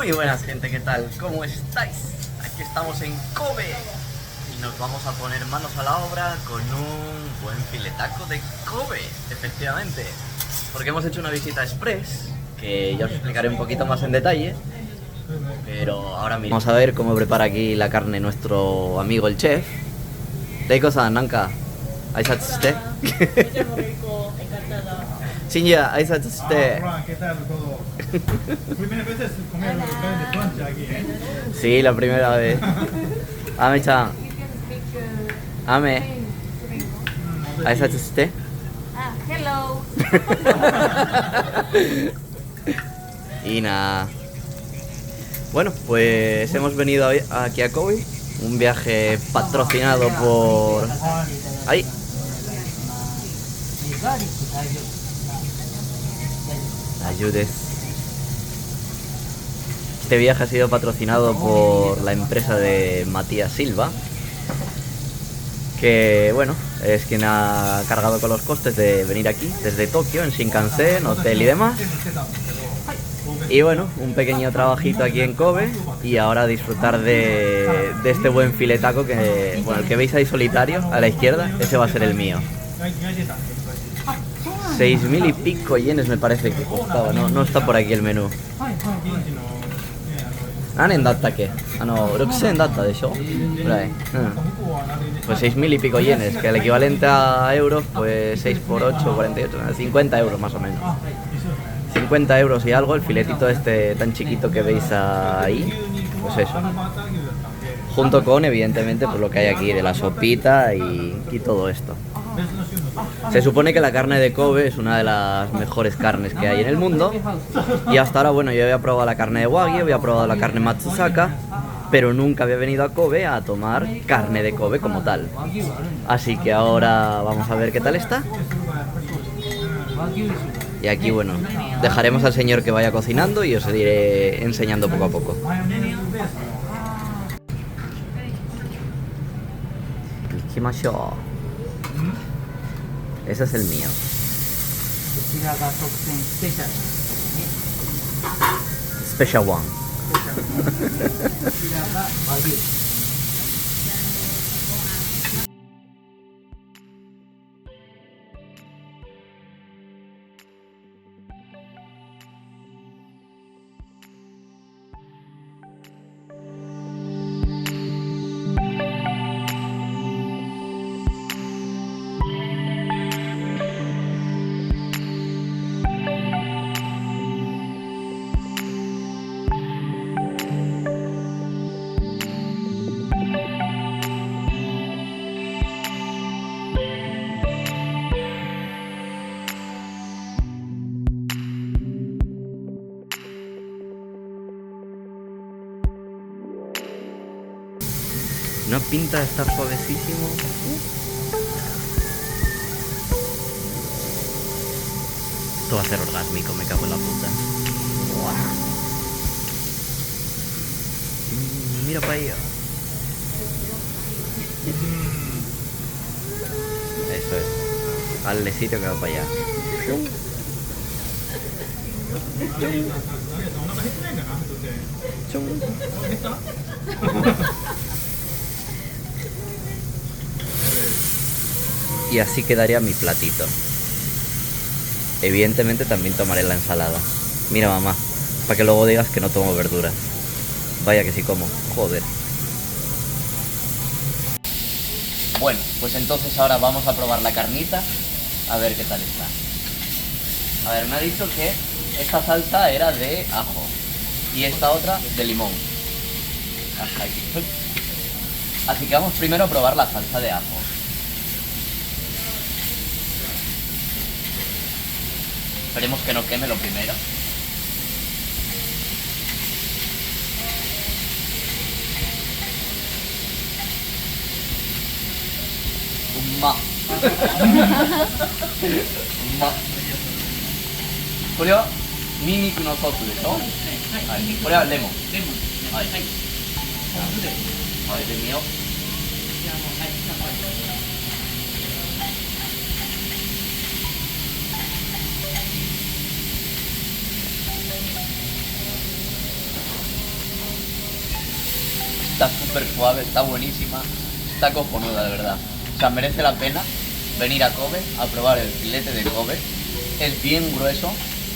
Muy buenas gente, ¿qué tal? ¿Cómo estáis? Aquí estamos en Kobe y nos vamos a poner manos a la obra con un buen filetaco de Kobe, efectivamente. Porque hemos hecho una visita express, que ya os explicaré un poquito más en detalle. Pero ahora mismo vamos a ver cómo prepara aquí la carne nuestro amigo el chef. Reiko-san, nanka, aisatsu shite. Shinya, aisatsu shite. Hola, ¿qué tal todo? Primera vez es comer carne de plancha aquí, ¿eh? Sí, la primera vez. Ame-chan, Ame, aisatsu shite. Hello. Y nada. Bueno, pues hemos venido aquí a Kobe. Un viaje patrocinado por... ¡Ay! Ayudes. Este viaje ha sido patrocinado por la empresa de Matías Silva, que bueno, es quien ha cargado con los costes de venir aquí desde Tokio en Shinkansen, hotel y demás. Y bueno, un pequeño trabajito aquí en Kobe y ahora disfrutar de este buen filetaco que, bueno, el que veis ahí solitario a la izquierda, ese va a ser el mío. 6.000 y pico yenes me parece que costaba, no está por aquí el menú. ¿Nanen datta qué? No, 6,000 datta de show. Pues 6.000 y pico yenes, que el equivalente a euros, pues 6 por 8, 48, 50 euros más o menos. 50 euros y algo, el filetito este tan chiquito que veis ahí, pues eso. Junto con, evidentemente, pues lo que hay aquí de la sopita y todo esto. Se supone que la carne de Kobe es una de las mejores carnes que hay en el mundo. Y hasta ahora, bueno, yo había probado la carne de Wagyu, había probado la carne Matsusaka, pero nunca había venido a Kobe a tomar carne de Kobe como tal. Así que ahora vamos a ver qué tal está. Y aquí, bueno, dejaremos al señor que vaya cocinando y os iré enseñando poco a poco. Ikimashou. Ese es el mío. Special one. No pinta de estar suavecísimo. Esto va a ser orgásmico, me cago en la puta. Buah. Mira para allá. Eso es. Al sitio que va para allá. Y así quedaría mi platito. Evidentemente también tomaré la ensalada. Mira, mamá, para que luego digas que no tomo verduras. Vaya que sí como, joder. Bueno, pues entonces ahora vamos a probar la carnita, a ver qué tal está. A ver, me ha dicho que esta salsa era de ajo y esta otra de limón. Hasta aquí. Así que vamos primero a probar la salsa de ajo. Esperemos que no queme lo primero. Ma. Ma. これはニンニクのソースでしょ。はい。これはレモン。はい。はい。でみよう。Está súper suave, está buenísima, está cojonuda, de verdad. O sea, merece la pena venir a Kobe a probar el filete de Kobe. Es bien grueso,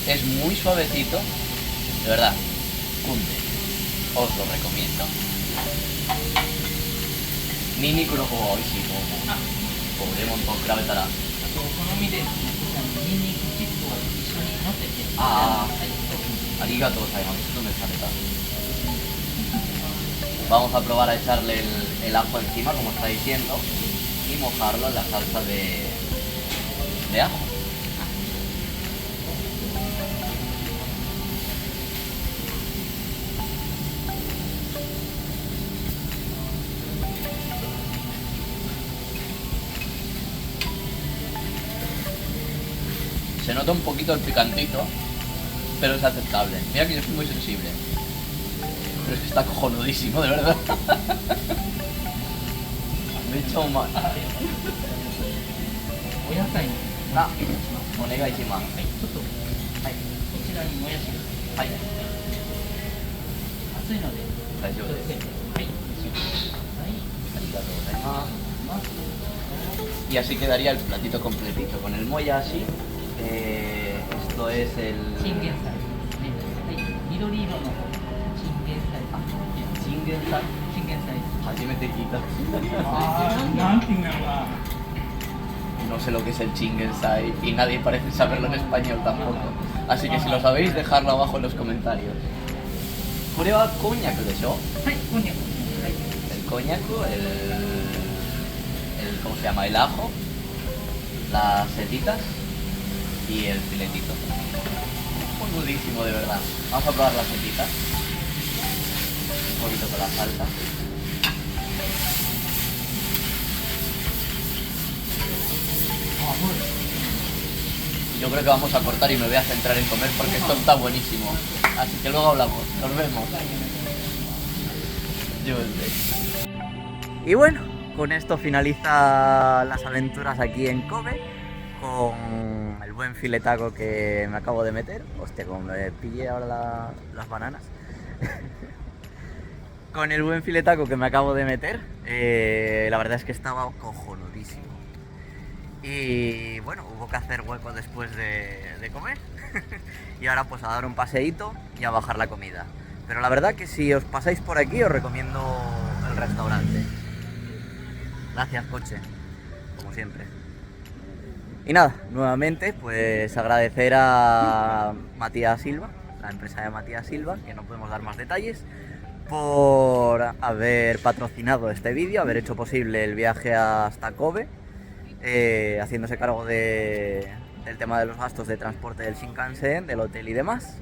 es muy suavecito, de verdad, cunde. Os lo recomiendo. Nini Kuroho wa oishii to omou. Lemon to kurabetara. お好みでニンニクチップを一緒に乗せて、あーはい、ありがとうございます。ちょっとme sale Vamos a probar a echarle el ajo encima, como está diciendo, y mojarlo en la salsa de ajo. Se nota un poquito el picantito, pero es aceptable. Mira que yo soy muy sensible. Pero es que está cojonudísimo, de verdad. Me he hecho mal. お野菜のあ、お願いします。はい、ちょっとはい。こちらにもやしがはい。熱いので大丈夫です。はい、召し上がってください。ありがとうございます。ます。 Y así quedaría el platito completito. Con el moyashi, esto es el... チンゲン菜ですね。はい、緑色の方、チンゲン菜。チンゲン菜。チンゲン菜。初めて聞いた。なんて言うんだろうな。 No sé lo que es el chingensai y nadie parece saberlo en español tampoco. Así que si lo sabéis, dejadlo abajo en los comentarios. ¿これはこんにゃくでしょ? はい、こんにゃく。はい。 El coñaco, ¿cómo se llama? El ajo, las setitas y el filetito. Conudísimo, de verdad. Vamos a probar las setitas. Un poquito con la salsa. Yo creo que vamos a cortar y me voy a centrar en comer porque esto está buenísimo. Así que luego hablamos. Nos vemos. Y bueno, con esto finaliza las aventuras aquí en Kobe con el buen filetaco que me acabo de meter. Hostia, como me pillé ahora las bananas. Con el buen filetaco que me acabo de meter, la verdad es que estaba cojonudísimo. Y bueno, hubo que hacer hueco después de comer. Y ahora pues a dar un paseíto y a bajar la comida. Pero la verdad que si os pasáis por aquí os recomiendo el restaurante. Gracias, coche, como siempre. Y nada, nuevamente pues agradecer a Matías Silva, la empresa de Matías Silva, que no podemos dar más detalles, por haber patrocinado este vídeo, haber hecho posible el viaje hasta Kobe, haciéndose cargo del tema de los gastos de transporte del Shinkansen, del hotel y demás.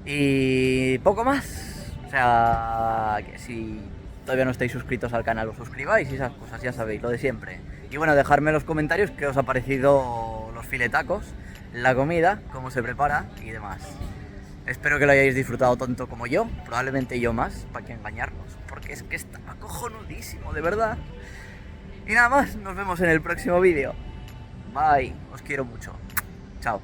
Y poco más. O sea, que si todavía no estáis suscritos al canal, os suscribáis y esas cosas, ya sabéis, lo de siempre. Y bueno, dejadme en los comentarios qué os ha parecido los filetacos, la comida, cómo se prepara y demás. Espero que lo hayáis disfrutado tanto como yo, probablemente yo más, para que engañarnos, porque es que está cojonudísimo, de verdad. Y nada más, nos vemos en el próximo vídeo. Bye, os quiero mucho. Chao.